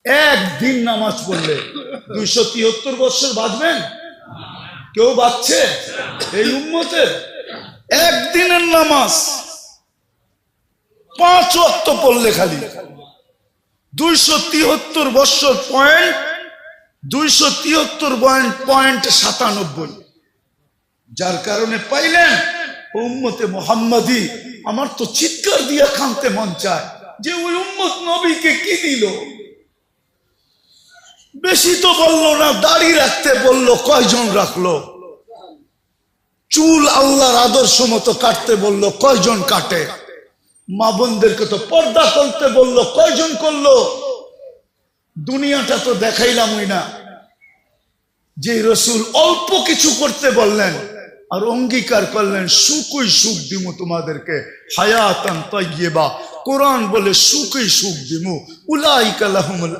একদিন নামাজ পড়লে 273 বছর বাঁচবেন? কেউ বাঁচছে এই উম্মতের? একদিনের নামাজ 5 ওয়াক্ত পড়লে খালি 273 বছর পয়েন্ট 273.97। যার কারণে পাইলেন উম্মতে মুহাম্মাদি। আমার তো চিৎকার দিয়া কাঁদতে মন চায় যে ওই উম্মত নবীকে কি দিল। বেশি তো বললো না, দাড়ি রাখতে বললো, কয়জন রাখলো? চুল আল্লাহর আদর্শ মতো কাটতে বললো, কয়জন কাটে? মা বোনদেরকে তো পর্দা করতে বললো, কয়জন করলো? দুনিয়াটা তো দেখাইলামই না। যে রসুল অল্প কিছু করতে বললেন আর অঙ্গীকার করলেন সুখই সুখ দিমু তোমাদেরকে, হায়াতান তাইয়্যিবা। কোরআন বলে সুখই সুখ দিমু, উলাইকা লাহুমুল